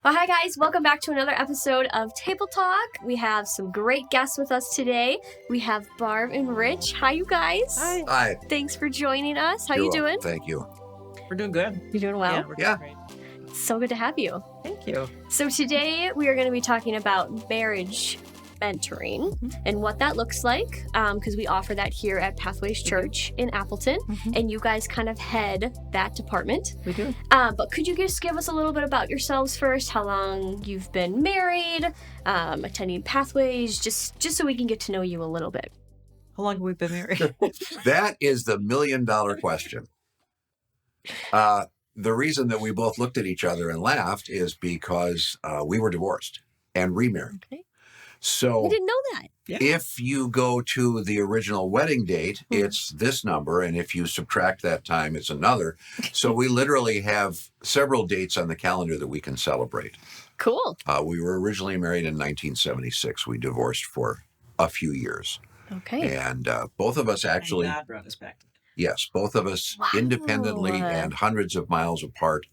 Well, hi guys, welcome back to another episode of Table Talk. We have some great guests with us today. We have Barb and Rich. Hi, you guys. Hi. Hi. Thanks for joining us. How You're you doing? welcome. Thank you. We're doing good. You doing well? Yeah, we're doing great. So good to have you. Thank you. So today we are going to be talking about marriage mentoring and what that looks like, because we offer that here at Pathways Church in Appleton, and you guys kind of head that department. We do. But could you just give us a little bit about yourselves first, how long you've been married, attending Pathways, just so we can get to know you a little bit. How long have we been married? That is the $1 million question. The reason that we both looked at each other and laughed is because we were divorced and remarried. Okay. So I didn't know that. Yeah. if you go to the original wedding date, it's this number. And if you subtract that time, it's another. So we literally have several dates on the calendar that we can celebrate. Cool. We were originally married in 1976. We divorced for a few years. Okay. And both of us actually... And God brought us back. Yes, both of us Wow. independently and hundreds of miles apart,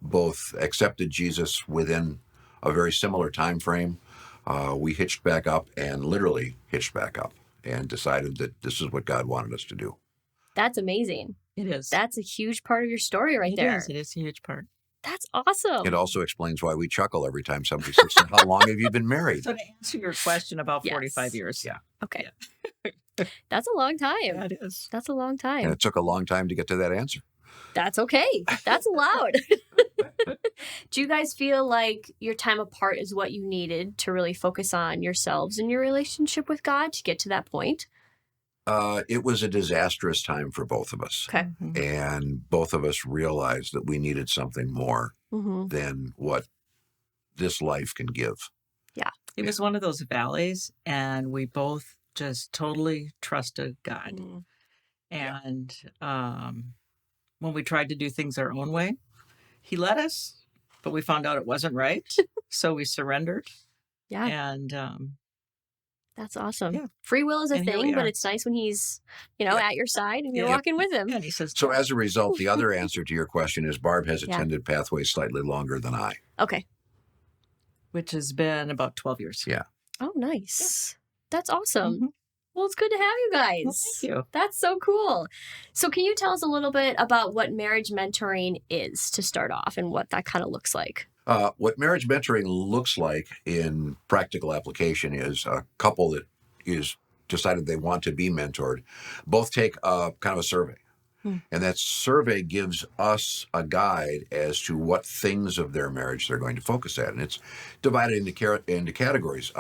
both accepted Jesus within a very similar time frame. We hitched back up and literally hitched back up and decided that this is what God wanted us to do. That's amazing. It is. That's a huge part of your story right there. It is a huge part. That's awesome. It also explains why we chuckle every time somebody says, "So how long have you been married?" So to answer your question about Yes. 45 years. Yeah. Okay. That's a long time. Yeah, it is. That's a long time. And it took a long time to get to that answer. That's okay. That's allowed. Do you guys feel like your time apart is what you needed to really focus on yourselves and your relationship with God to get to that point? It was a disastrous time for both of us. Okay. And both of us realized that we needed something more Mm-hmm. than what this life can give. It was one of those valleys, and we both just totally trusted God. And when we tried to do things our own way, He let us, but we found out it wasn't right. So we surrendered. Yeah, And that's awesome. Yeah. Free will is a And here we thing, but are. it's nice when He's, Yeah. at your side and you're Yeah. walking with Him. and He says, So as a result, the other answer to your question is Barb has Yeah. attended Pathways slightly longer than I. Okay. which has been about 12 years. Yeah. Oh, nice. That's awesome. Mhm. Well, it's good to have you guys. Well, thank you. That's so cool. So can you tell us a little bit about what marriage mentoring is to start off and what that kind of looks like? What marriage mentoring looks like in practical application is a couple that is decided they want to be mentored, both take a kind of a survey. And that survey gives us a guide as to what things of their marriage they're going to focus at. And it's divided into categories.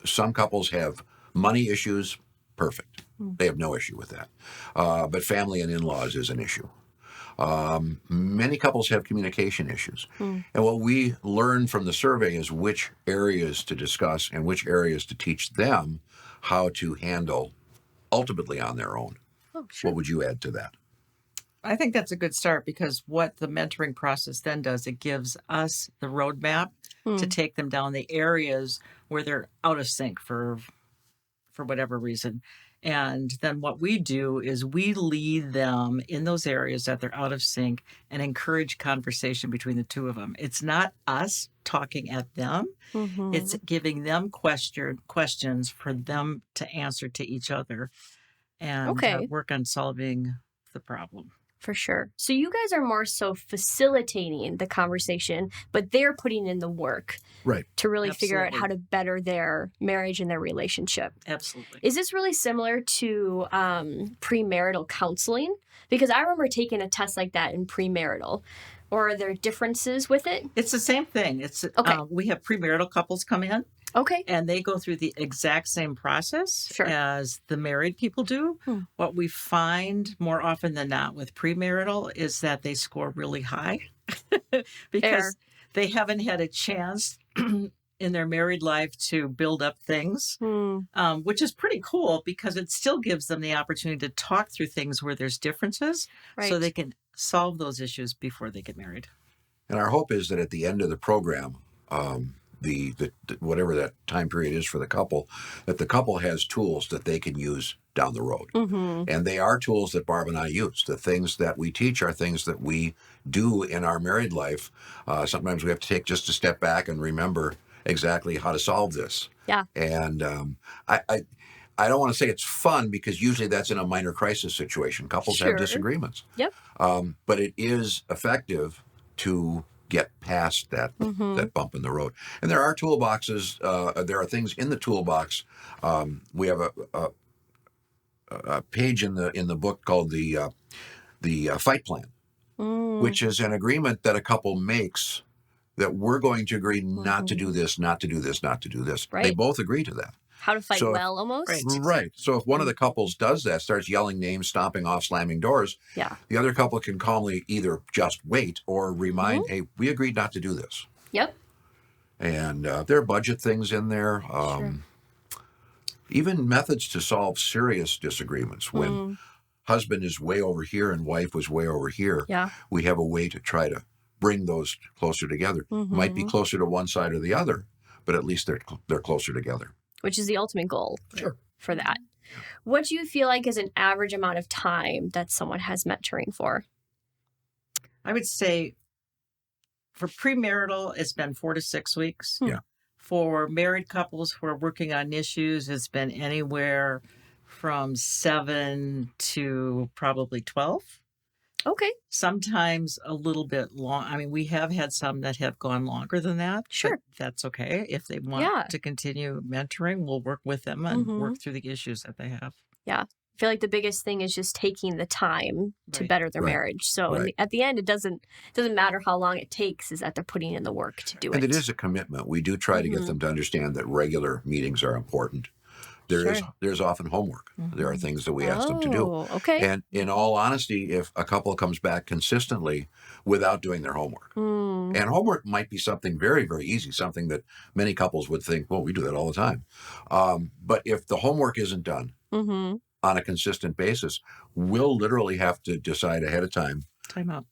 Some couples have money issues, perfect. They have no issue with that. But family and in-laws is an issue. Many couples have communication issues. And what we learn from the survey is which areas to discuss and which areas to teach them how to handle ultimately on their own. Oh, sure. What would you add to that? I think that's a good start because what the mentoring process then does, it gives us the roadmap to take them down the areas where they're out of sync for whatever reason. And then what we do is we lead them in those areas that they're out of sync and encourage conversation between the two of them. It's not us talking at them. Mhm. It's giving them questions for them to answer to each other and Okay. work on solving the problem. For sure. So you guys are more so facilitating the conversation, but they're putting in the work Right. to really figure out Absolutely. how to better their marriage and their relationship. Absolutely. Is this really similar to premarital counseling? Because I remember taking a test like that in premarital. Or are there differences with it? It's the same thing. It's Okay. We have premarital couples come in Okay. and they go through the exact same process Sure. as the married people do. What we find more often than not with premarital is that they score really high because they haven't had a chance in their married life to build up things, which is pretty cool because it still gives them the opportunity to talk through things where there's differences Right. so they can solve those issues before they get married. And our hope is that at the end of the program, the whatever that time period is for the couple, that the couple has tools that they can use down the road. And they are tools that Barb and I use. The things that we teach are things that we do in our married life. Sometimes we have to take just a step back and remember exactly how to solve this. Yeah. And I don't want to say it's fun, because usually that's in a minor crisis situation. Couples have disagreements. Yep. But it is effective to get past that that bump in the road. And there are toolboxes. There are things in the toolbox. We have a page in the book called the fight plan, which is an agreement that a couple makes, that we're going to agree not to do this, not to do this, not to do this. Right. They both agree to that. How to fight well, almost. Right. So if one of the couples does that, starts yelling names, stomping off, slamming doors, the other couple can calmly either just wait or remind, hey, we agreed not to do this. Yep. And there are budget things in there. Even methods to solve serious disagreements. When husband is way over here and wife was way over here, we have a way to try to bring those closer together. Might be closer to one side or the other, but at least they're closer together. Which is the ultimate goal for that. What do you feel like is an average amount of time that someone has mentoring for? I would say for premarital, it's been 4 to 6 weeks. Yeah. For married couples who are working on issues, it's been anywhere from 7 to probably 12. Okay. Sometimes a little bit long. I mean, we have had some that have gone longer than that. Sure. But that's okay. If they want to continue mentoring, we'll work with them and work through the issues that they have. Yeah. I feel like the biggest thing is just taking the time to better their marriage. So at the end, it doesn't matter how long it takes, is that they're putting in the work to do it. And it is a commitment. We do try to get them to understand that regular meetings are important. There's often homework. There are things that we ask them to do. Okay. And in all honesty, if a couple comes back consistently without doing their homework, and homework might be something very, very easy, something that many couples would think, well, we do that all the time. But if the homework isn't done on a consistent basis, we'll literally have to decide ahead of time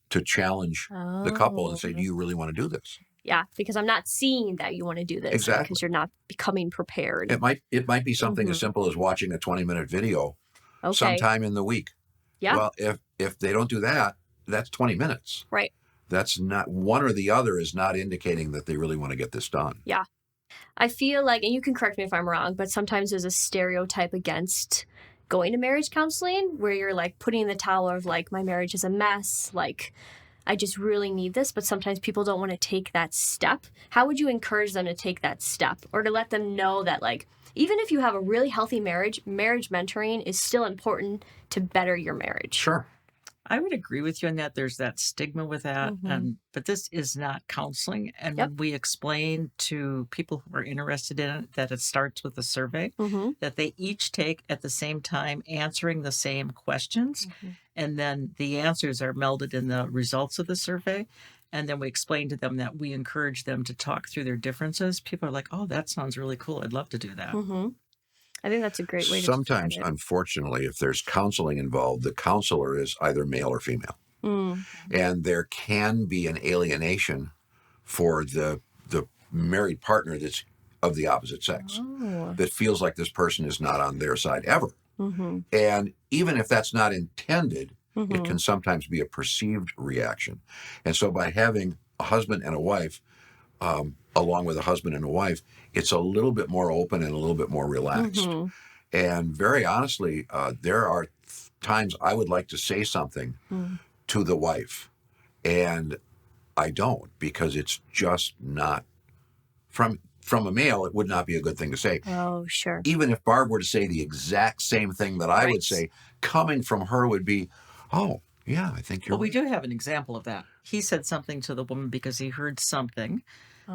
to challenge the couple and say, do you really want to do this? Yeah, because I'm not seeing that you want to do this. Exactly. Because you're not becoming prepared. It might be something as simple as watching a 20-minute video sometime in the week. Yeah. Well, if they don't do that, that's 20 minutes. Right. That's not, one or the other is not indicating that they really want to get this done. Yeah. I feel like, and you can correct me if I'm wrong, but sometimes there's a stereotype against going to marriage counseling where you're like putting the towel of like, my marriage is a mess, like I just really need this, but sometimes people don't want to take that step. How would you encourage them to take that step, or to let them know that, like, even if you have a really healthy marriage mentoring is still important to better your marriage? Sure. I would agree with you on that. There's that stigma with that. But this is not counseling. And when we explain to people who are interested in it that it starts with a survey, that they each take at the same time answering the same questions. And then the answers are melded in the results of the survey. And then we explain to them that we encourage them to talk through their differences. People are like, oh, that sounds really cool. I'd love to do that. I think that's a great way to Sometimes, describe it. unfortunately, if there's counseling involved, the counselor is either male or female. And there can be an alienation for the married partner that's of the opposite sex, that feels like this person is not on their side ever. And even if that's not intended, it can sometimes be a perceived reaction. And so by having a husband and a wife, along with a husband and a wife, it's a little bit more open and a little bit more relaxed. And very honestly, there are times I would like to say something to the wife, and I don't, because it's just not, from a male, it would not be a good thing to say. Oh, sure. Even if Barb were to say the exact same thing that I would say, coming from her would be, oh, yeah, I think you're Well, we right. do have an example of that. He said something to the woman because he heard something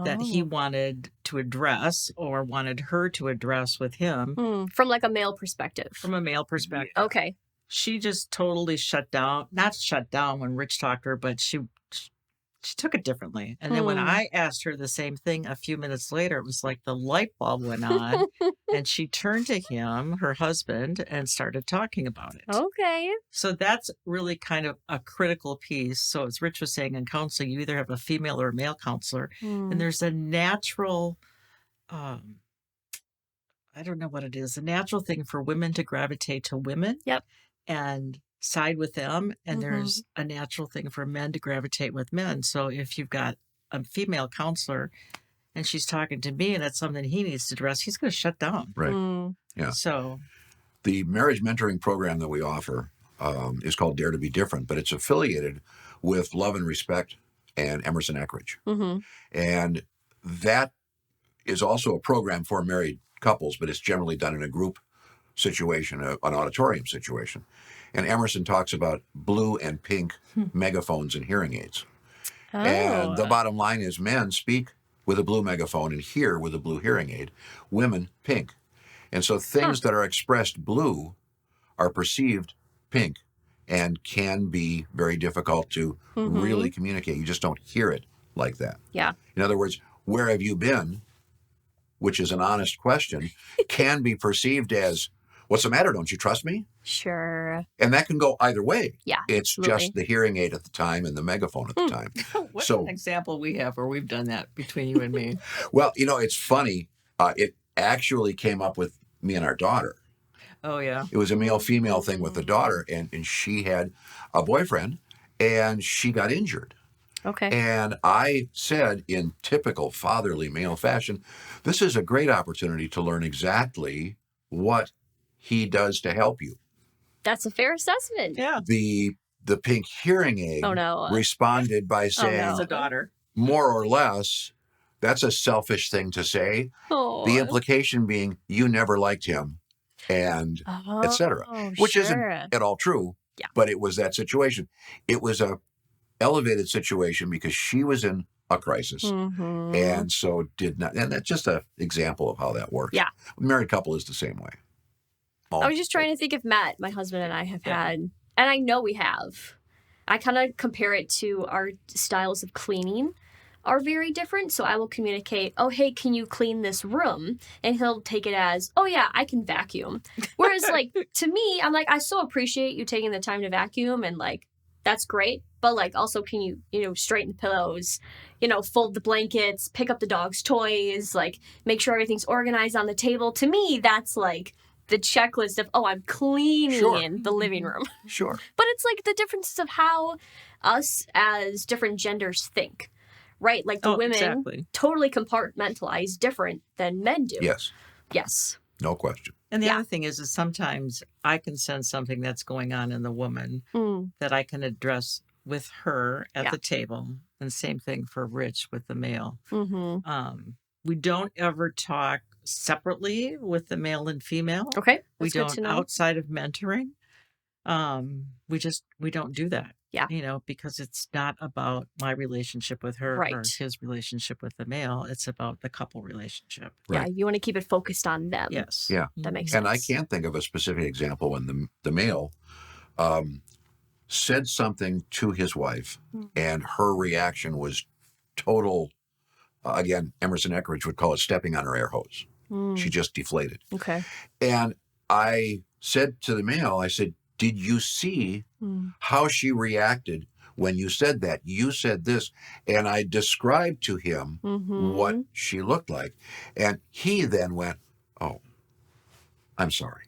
that he wanted to address or wanted her to address with him. From like a male perspective. From a male perspective. Okay. She just totally not shut down when Rich talked to her, but she took it differently. And then when I asked her the same thing a few minutes later, it was like the light bulb went on and she turned to him, her husband, and started talking about it. Okay. So that's really kind of a critical piece. So as Rich was saying, in counseling, you either have a female or a male counselor, and there's a natural I don't know what it is, a natural thing for women to gravitate to women. Yep. And side with them. And there's a natural thing for men to gravitate with men. So if you've got a female counselor and she's talking to me and that's something he needs to address, he's going to shut down. Right. Yeah. So the marriage mentoring program that we offer is called Dare to Be Different, but it's affiliated with Love and Respect and Emerson Eckridge. And that is also a program for married couples, but it's generally done in a group situation, an auditorium situation. And Emerson talks about blue and pink megaphones and hearing aids. And the bottom line is men speak with a blue megaphone and hear with a blue hearing aid, women pink. And so things that are expressed blue are perceived pink and can be very difficult to really communicate. You just don't hear it like that. Yeah. In other words, where have you been, which is an honest question, can be perceived as, what's the matter? Don't you trust me? Sure. And that can go either way. Yeah. It's absolutely. just the hearing aid at the time and the megaphone at the time. what's So- an example we have where we've done that between you and me? Well, it's funny. It actually came up with me and our daughter. Oh, yeah. It was a male-female thing with the daughter, and she had a boyfriend, and she got injured. Okay. And I said, in typical fatherly male fashion, this is a great opportunity to learn exactly what he does to help you. That's a fair assessment. Yeah. The pink hearing aid Oh, no. responded by saying, It's a daughter. more or less, that's a selfish thing to say. Oh. The implication being, you never liked him, and etc., which isn't at all true. Yeah. But it was that situation. It was a elevated situation because she was in a crisis, and so did not. And that's just an example of how that works. Yeah. A married couple is the same way. I was just trying to think if Matt, my husband, and I have had, and I know we have. I kind of compare it to our styles of cleaning are very different. So I will communicate, oh, hey, can you clean this room? And he'll take it as, oh, yeah, I can vacuum. Whereas, like, to me, I'm like, I so appreciate you taking the time to vacuum and, like, that's great. But, like, also, can you, straighten the pillows, fold the blankets, pick up the dog's toys, like, make sure everything's organized on the table. To me, that's, like, the checklist of, oh, I'm cleaning the living room. Sure. But it's, like, the differences of how us as different genders think, right? Like, the women totally compartmentalize different than men do. Yes. Yes. No question. And the other thing is sometimes I can sense something that's going on in the woman that I can address with her at the table. And same thing for Rich with the male. We don't ever talk separately with the male and female. Okay. We That's good to don't know. outside of mentoring. We don't do that. Yeah. Because it's not about my relationship with her or Right. his relationship with the male. It's about the couple relationship. Yeah, you want to keep it focused on them. Yes. Yeah. That makes sense. And I can't think of a specific example when the male said something to his wife, and her reaction was total. Again, Emerson Eckridge would call it stepping on her air hose. She just deflated. Okay. And I said to the male, I said, did you see how she reacted when you said that? You said this. And I described to him what she looked like. And he then went, oh, I'm sorry.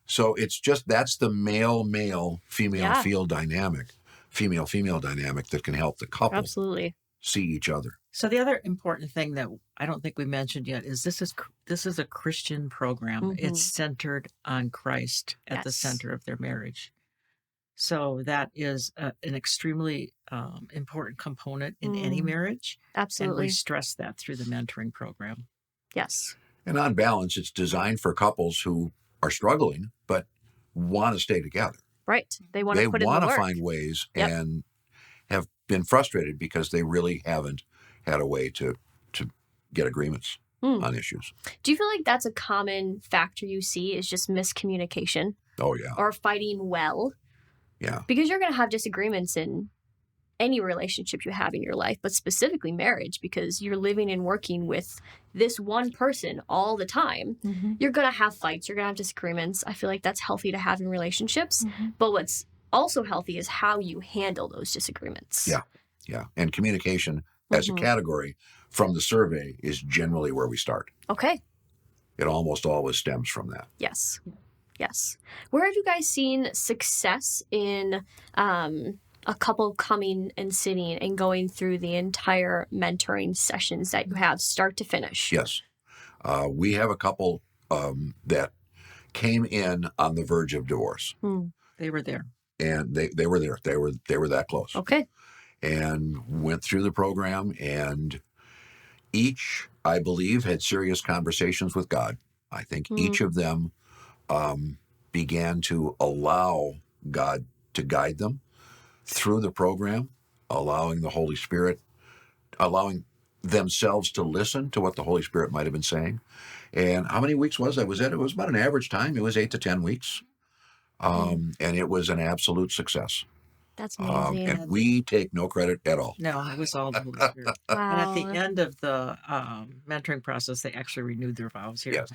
So it's just, that's the male-male, female-female dynamic that can help the couple Absolutely. see each other. So the other important thing that I don't think we mentioned yet is this is a Christian program. It's centered on Christ at the center of their marriage. So that is an extremely important component in any marriage. Absolutely. And we stress that through the mentoring program. Yes. And on balance, it's designed for couples who are struggling but want to stay together. Right. They want to put in the want work. to find ways and have been frustrated because they really haven't had a way to get agreements on issues. Do you feel like that's a common factor you see is just miscommunication Oh, yeah. or fighting well? Yeah. Because you're going to have disagreements in any relationship you have in your life, but specifically marriage, because you're living and working with this one person all the time. You're going to have fights. You're going to have disagreements. I feel like that's healthy to have in relationships. But what's also healthy is how you handle those disagreements. Yeah. Yeah. And communication as a category from the survey is generally where we start. Okay. It almost always stems from that. Yes. Yes. Where have you guys seen success in a couple coming and sitting and going through the entire mentoring sessions that you have, start to finish? Yes. We have a couple that came in on the verge of divorce. They were there. And they were there. They were that close. Okay. And went through the program, and each, I believe, had serious conversations with God. I think each of them began to allow God to guide them through the program, allowing the Holy Spirit, allowing themselves to listen to what the Holy Spirit might have been saying. And how many weeks was I was at? It was about an average time. It was 8 to 10 weeks. And it was an absolute success. That's amazing. And we take no credit at all. No, it was all the Holy Spirit. Wow. And at the end of the mentoring process, they actually renewed their vows here. Yes.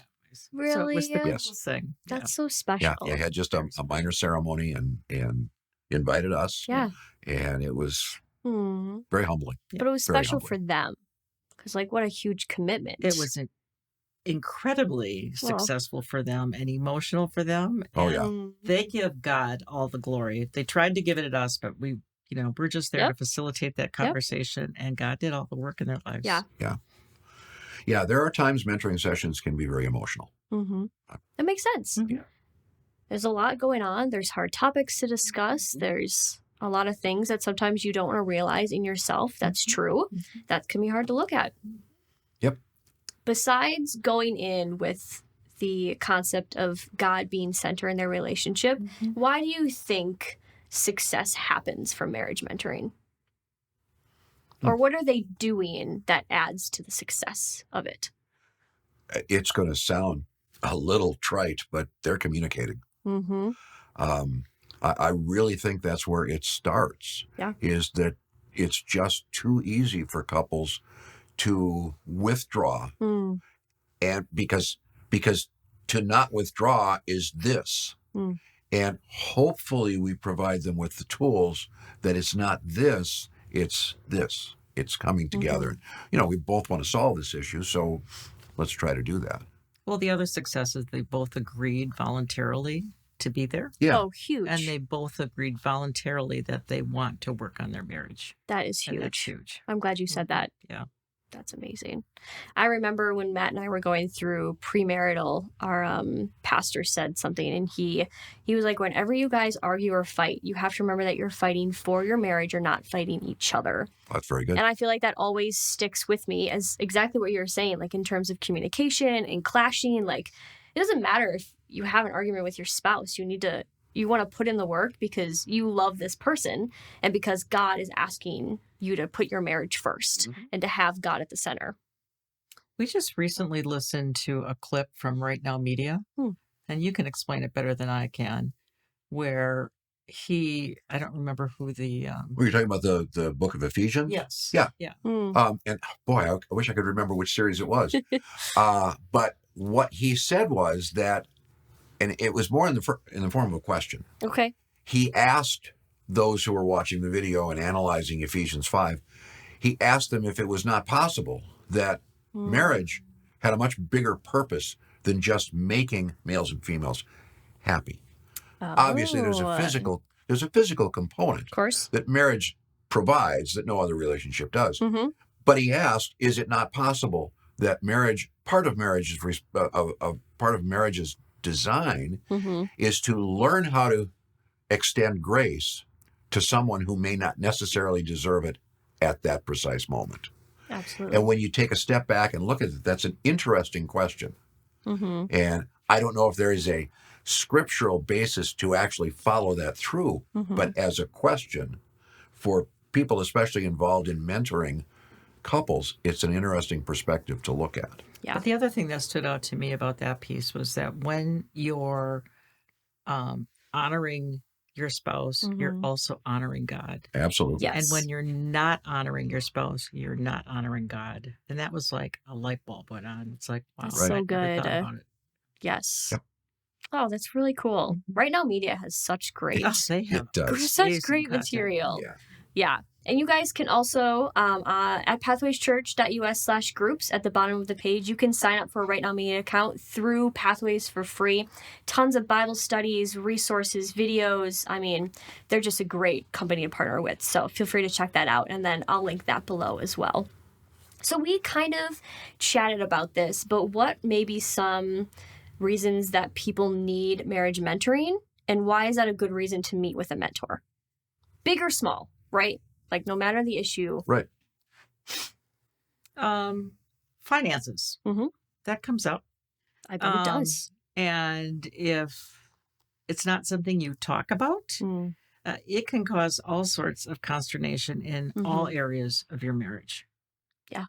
Really? So it was the Yes. coolest thing. That's so special. Yeah, it had just a minor ceremony and invited us. Yeah. And it was Hmm. very humbling. But it was Very special humbling. for them. Because, like, what a huge commitment. It was incredibly successful for them and emotional for them. Oh, and yeah. They give God all the glory. They tried to give it at us, but we're just there to facilitate that conversation, and God did all the work in their lives. Yeah. Yeah, there are times mentoring sessions can be very emotional. Mm-hmm. That makes sense. Mhm. There's a lot going on. There's hard topics to discuss. There's a lot of things that sometimes you don't want to realize in yourself. That's true. That can be hard to look at. Yep. Besides going in with the concept of God being center in their relationship, why do you think success happens from marriage mentoring? Or what are they doing that adds to the success of it? It's going to sound a little trite, but they're communicating. Mm-hmm. I really think that's where it starts. Yeah. Is that it's just too easy for couples to withdraw, and because to not withdraw is this. And hopefully we provide them with the tools that it's not this, it's this. It's coming together. We both want to solve this issue, so let's try to do that. Well, the other success is they both agreed voluntarily to be there. Yeah. Oh, huge. And they both agreed voluntarily that they want to work on their marriage. That is And that's huge. huge. I'm glad you said that. Yeah. That's amazing. I remember when Matt and I were going through premarital, our pastor said something, and he was like, whenever you guys argue or fight, you have to remember that you're fighting for your marriage. You're not fighting each other. That's very good. And I feel like that always sticks with me as exactly what you're saying, like in terms of communication and clashing. Like, it doesn't matter if you have an argument with your spouse. You want to put in the work because you love this person and because God is asking you to put your marriage first and to have God at the center. We just recently listened to a clip from Right Now Media, and you can explain it better than I can, where I don't remember who the... Were you talking about the book of Ephesians? Yes. Yeah. Yeah. And boy, I wish I could remember which series it was. But what he said was that, and it was more in the form of a question. Okay. He asked those who were watching the video and analyzing Ephesians 5, he asked them if it was not possible that marriage had a much bigger purpose than just making males and females happy. Obviously, there's a physical component, Of course. that marriage provides that no other relationship does. Mm-hmm. But he asked, is it not possible that part of marriage's design is to learn how to extend grace to someone who may not necessarily deserve it at that precise moment. Absolutely. And when you take a step back and look at it, that's an interesting question. And I don't know if there is a scriptural basis to actually follow that through, but as a question for people, especially involved in mentoring couples, it's an interesting perspective to look at. Yeah. But the other thing that stood out to me about that piece was that when you're honoring your spouse, you're also honoring God. Absolutely. Yes. And when you're not honoring your spouse, you're not honoring God. And that was like a light bulb went on. It's like, wow, That's I so never good. thought about it. Yes. Yep. Oh, that's really cool. Right Now Media has such great, Yes, they have. It does. such amazing great content. material. Yeah. Yeah. And you guys can also, at pathwayschurch.us/groups at the bottom of the page, you can sign up for a Right Now Media account through Pathways for free. Tons of Bible studies, resources, videos. I mean, they're just a great company to partner with. So feel free to check that out. And then I'll link that below as well. So we kind of chatted about this, but what may be some reasons that people need marriage mentoring? And why is that a good reason to meet with a mentor? Big or small, right? Like no matter the issue. Right. Finances. Mhm. That comes up. I bet it does. And if it's not something you talk about, it can cause all sorts of consternation in all areas of your marriage. Yeah.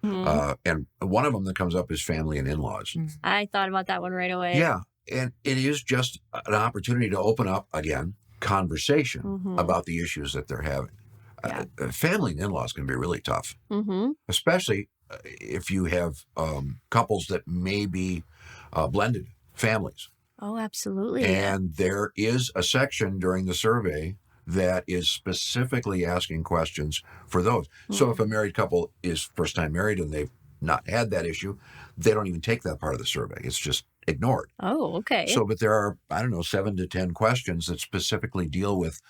And one of them that comes up is family and in-laws. I thought about that one right away. Yeah. And it is just an opportunity to open up, again, conversation about the issues that they're having. Yeah. Family and in-laws can be really tough, especially if you have couples that may be blended families. Oh, absolutely. And there is a section during the survey that is specifically asking questions for those. So if a married couple is first time married and they've not had that issue, they don't even take that part of the survey. It's just ignored. Oh, okay. So, but there are, 7 to 10 questions that specifically deal with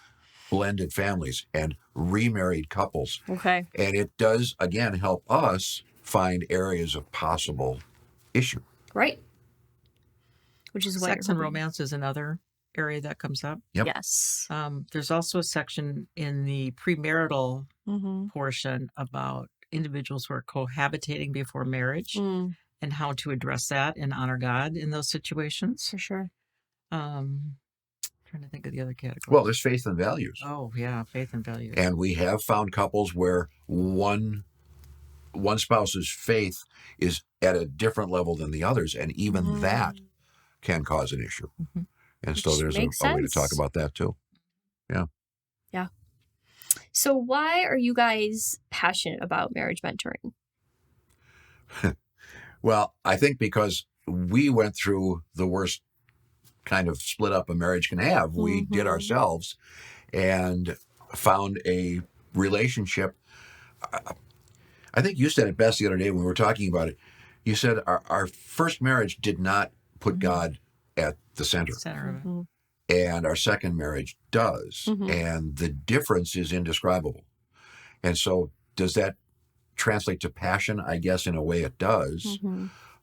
blended families and remarried couples. Okay. And it does, again, help us find areas of possible issue. Right. Which is what Sex and romance is another area that comes up. Yep. Yes. There's also a section in the premarital portion about individuals who are cohabitating before marriage and how to address that and honor God in those situations. For sure. Trying to think of the other category. Well, there's faith and values. Oh, yeah, faith and values. And we have found couples where one spouse's faith is at a different level than the others, and even that can cause an issue. And so there's a way to talk about that too. Yeah. Yeah. So why are you guys passionate about marriage mentoring? Well, I think because we went through the worst kind of split up a marriage can have. We did ourselves and found a relationship. I think you said it best the other day when we were talking about it. You said our first marriage did not put God at the center. And our second marriage does. And the difference is indescribable. And so does that translate to passion? I guess in a way it does.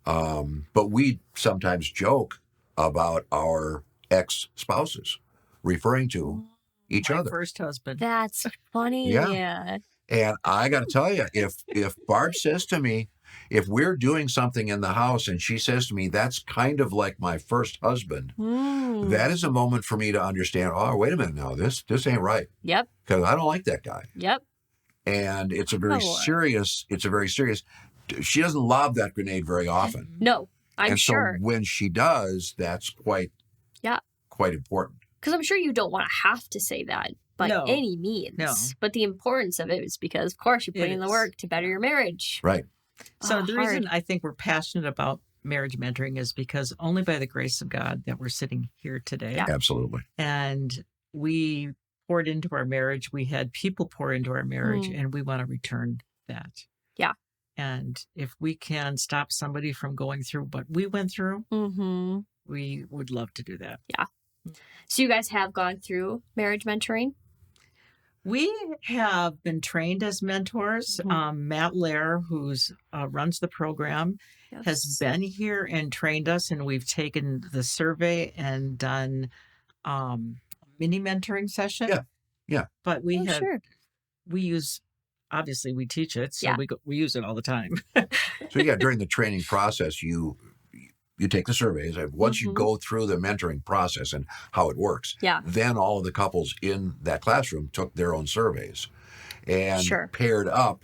But we sometimes joke about our ex-spouses, referring to each My other. first husband. That's funny. Yeah. And I got to tell you, if Barb says to me, if we're doing something in the house and she says to me, that's kind of like my first husband, that is a moment for me to understand, oh, wait a minute now, this ain't right. Yep. Because I don't like that guy. Yep. And it's a very serious, she doesn't lob that grenade very often. No, I'm and sure. So when she does, that's quite important. Because I'm sure you don't want to have to say that by any means. No. But the importance of it is because, of course, you're putting in the work to better your marriage. Right. So the reason I think we're passionate about marriage mentoring is because only by the grace of God that we're sitting here today. Yeah. Absolutely. And we poured into our marriage. We had people pour into our marriage, and we want to return that. Yeah. And if we can stop somebody from going through what we went through, we would love to do that. Yeah. So you guys have gone through marriage mentoring? We have been trained as mentors. Matt Lair, who runs the program, has been here and trained us, and we've taken the survey and done a mini mentoring session. Yeah. But we obviously we teach it, so we use it all the time. So during the training process, you take the surveys. Once you go through the mentoring process and how it works, then all of the couples in that classroom took their own surveys and paired up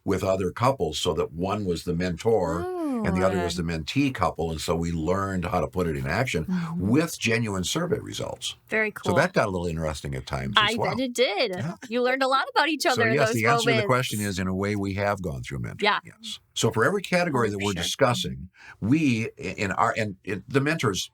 with other couples so that one was the mentor and the other was the mentee couple. And so we learned how to put it in action with genuine survey results. Very cool. So that got a little interesting at times as well. I bet it did. Yeah. You learned a lot about each other in those the moments. answer to the question is, in a way, we have gone through mentoring. Yeah. Yes. So for every category that we're discussing, we, the mentors,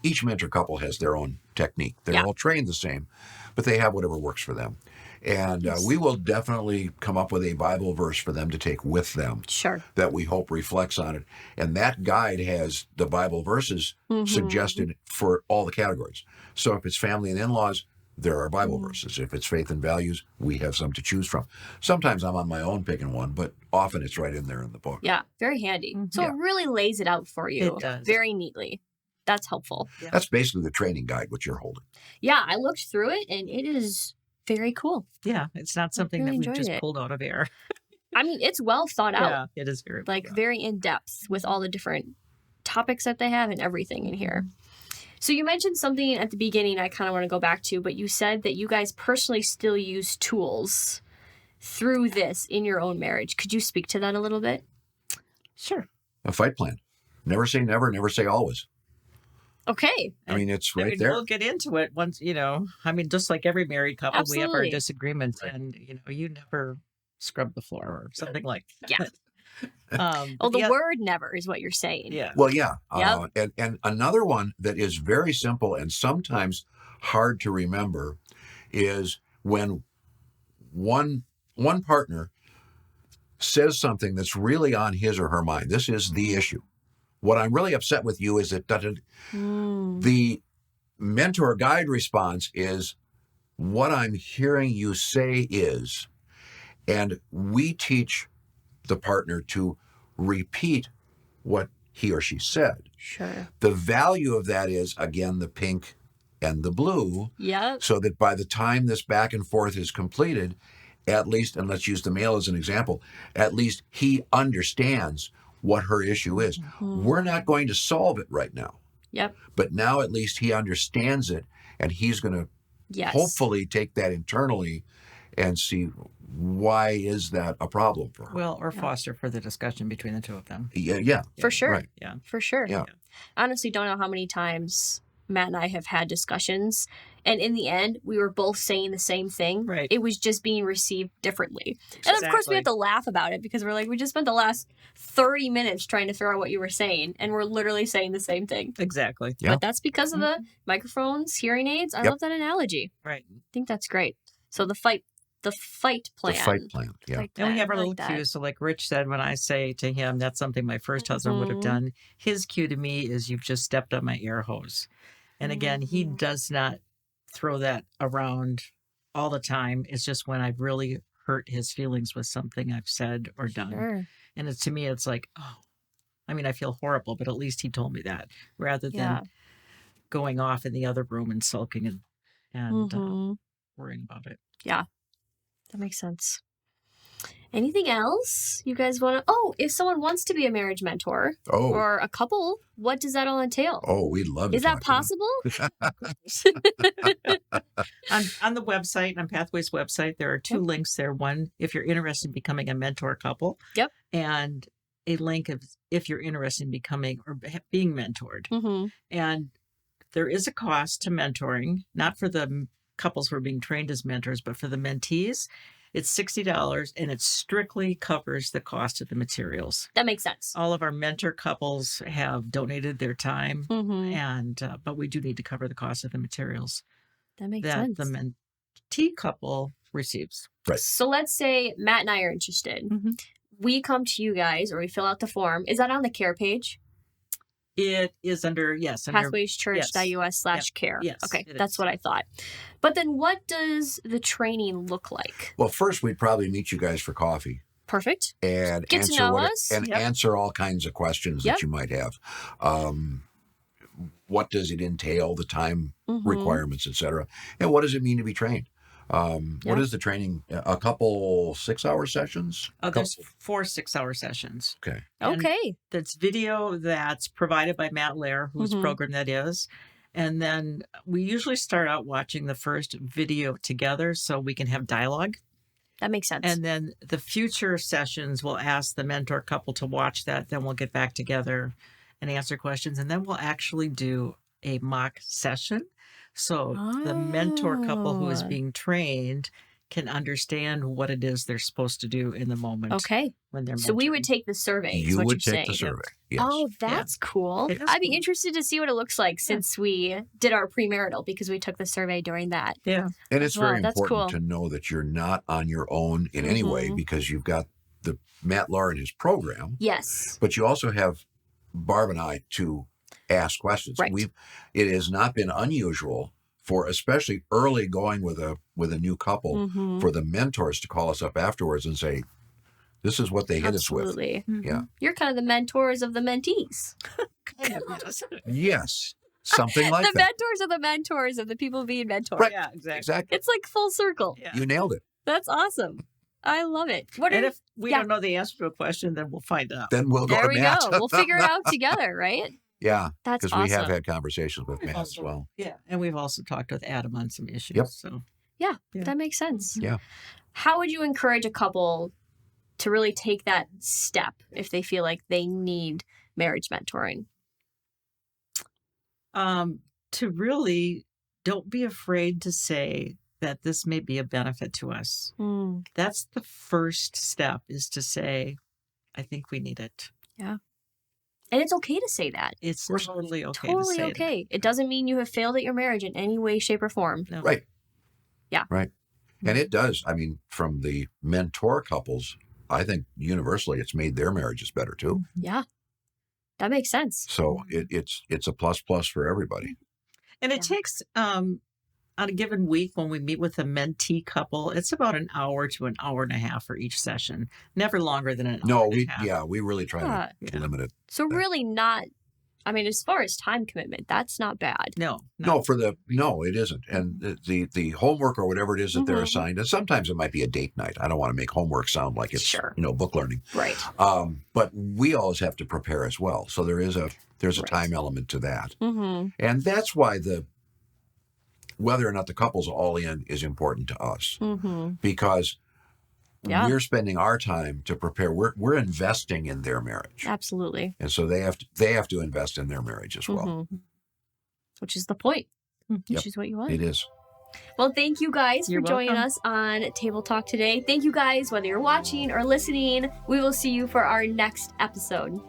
each mentor couple has their own technique. They're all trained the same, but they have whatever works for them. And we will definitely come up with a Bible verse for them to take with them Sure. that we hope reflects on it. And that guide has the Bible verses suggested for all the categories. So if it's family and in-laws, there are Bible verses. If it's faith and values, we have some to choose from. Sometimes I'm on my own picking one, but often it's right in there in the book. Yeah, very handy. So it really lays it out for you It does. very neatly. That's helpful. Yeah. That's basically the training guide, what you're holding. Yeah, I looked through it and it is very cool. Yeah, it's not something really that we've enjoyed just it. pulled out of air. I mean, it's well thought out. Yeah, it is very Like well done. very in depth with all the different topics that they have and everything in here. So you mentioned something at the beginning I kind of want to go back to, but you said that you guys personally still use tools through this in your own marriage. Could you speak to that a little bit? Sure. A fight plan. Never say never, never say always. Okay. I mean, it's I right mean, there. we'll get into it once, I mean, just like every married couple, we have our Absolutely. disagreements and, you never scrub the floor or something like that. Yeah. Um, Oh, the yeah, word never is what you're saying. Yeah. Well, yeah. Yep. And another one that is very simple and sometimes hard to remember is when one partner says something that's really on his or her mind. This is the issue. What I'm really upset with you is that the mentor guide response is what I'm hearing you say is, and we teach the partner to repeat what he or she said. Sure. The value of that is, again, the pink and the blue, Yep. so that by the time this back and forth is completed, at least, and let's use the male as an example, at least he understands what her issue is. We're not going to solve it right now, Yep. but now at least he understands it, and he's going to Yes. hopefully take that internally and see why is that a problem for her. Well, or foster further discussion between the two of them. Yeah. For sure. Right. Yeah. For sure. Yeah. I honestly don't know how many times Matt and I have had discussions, and in the end, we were both saying the same thing. Right. It was just being received differently. And of course, we have to laugh about it because we're like, we just spent the last 30 minutes trying to figure out what you were saying, and we're literally saying the same thing. Exactly. Yeah. But that's because of the microphones, hearing aids. I Yep. love that analogy. Right. I think that's great. So the fight plan. The fight plan. Yeah. Fight And we plan. have our I little like that. cues. So like Rich said, when I say to him, that's something my first husband would have done. His cue to me is you've just stepped on my air hose. And again, he does not throw that around all the time. It's just when I've really hurt his feelings with something I've said or done. Sure. And to me, it's like, oh, I mean, I feel horrible, but at least he told me that rather than Yeah. going off in the other room and sulking and Mhm. worrying about it. That makes sense. Anything else you guys want to? Oh, if someone wants to be a marriage mentor Oh, or a couple, what does that all entail? we'd love to. Is that talk to them. possible? On the website, on Pathways website, there are two links there. One, if you're interested in becoming a mentor couple. Yep. And a link of if you're interested in becoming or being mentored. Mm-hmm. And there is a cost to mentoring, not for the couples who are being trained as mentors, but for the mentees. It's $60 and it strictly covers the cost of the materials. That makes sense. All of our mentor couples have donated their time, Mm-hmm. and but we do need to cover the cost of the materials That makes that sense. the mentee couple receives. Right. So let's say Matt and I are interested. Mhm. We come to you guys or we fill out the form. Is that on the care page? It is under Pathwayschurch.us/care. Yes, Okay, it that's is. what I thought. But then what does the training look like? Well, first we'd probably meet you guys for coffee Perfect. and Get to know us. and Yep. answer all kinds of questions Yep. that you might have. What does it entail? The time Mhm. requirements, etc. And what does it mean to be trained? What Yeah. is the training? A couple 6-hour sessions? There's 4 6-hour sessions. Okay. And Okay. That's video that's provided by Matt Lair, whose Mhm. program that is. And then we usually start out watching the first video together so we can have dialogue. That makes sense. And then the future sessions, we'll ask the mentor couple to watch that. Then we'll get back together and answer questions. And then we'll actually do a mock session. So the mentor couple who is Oh. being trained can understand what it is they're supposed to do in the moment. Okay. When they're So we would mentoring. take the survey. is You what would you're take the saying. survey. Yes. Oh, that's cool. It is I'd be cool. interested to see what it looks like since we did our premarital because we took the survey during that. Yeah. And it's Wow, very that's important cool. to know that you're not on your own in any way Mhm. because you've got the Matt Lahr and his program, Yes. but you also have Barb and I to ask questions. Right. It has not been unusual for especially early going with a new couple Mhm. for the mentors to call us up afterwards and say, "This is what they hit us with." Absolutely. Yeah. You're kind of the mentors of the mentees. Yes, something like The that. mentors of the mentors of the people being mentored. Right. Yeah, exactly. Exactly. It's like full circle. Yeah. You nailed it. That's awesome. I love it. What And are, if we yeah. don't know the answer to a question, then we'll find out. Then we'll go there to we Matt. go. We'll figure it out together, right? Yeah, That's because awesome. we have had conversations with We've Matt as also- well. Yeah. And we've also talked with Adam on some issues. Yep. So Yeah, Yeah. that makes sense. Yeah. How would you encourage a couple to really take that step if they feel like they need marriage mentoring? to really don't be afraid to say that this may be a benefit to us. That's the first step, is to say, I think we need it. And it's okay to say that. It's course. totally okay Totally to say okay. It doesn't mean you have failed at your marriage in any way, shape, or form. that. No. Right. Yeah. Right. And it does. I mean, from the mentor couples, I think universally it's made their marriages better too. Yeah. That makes sense. So it's a plus for everybody. And it takes, on a given week when we meet with a mentee couple, it's about an hour to an hour and a half for each session. Never longer than an hour No, and a half. we really try to Yeah. limit it. So really not, I mean, as far as time commitment, that's not bad. No. No, it isn't. And the homework or whatever it is that they're Mhm. assigned, and sometimes it might be a date night. I don't want to make homework sound like it's Sure. book learning. Right. But we always have to prepare as well. So there's a Right. time element to that. Mm-hmm. And that's why whether or not the couple's all in is important to us, Mm-hmm. because Yeah. we're spending our time to prepare. We're investing in their marriage, Absolutely. and so they have to invest in their marriage as well. Mhm. Which is the point. Which Yep. is what you want. It is. Well, thank you guys You're for joining welcome. us on Table Talk today. Thank you guys, whether you're watching or listening. We will see you for our next episode.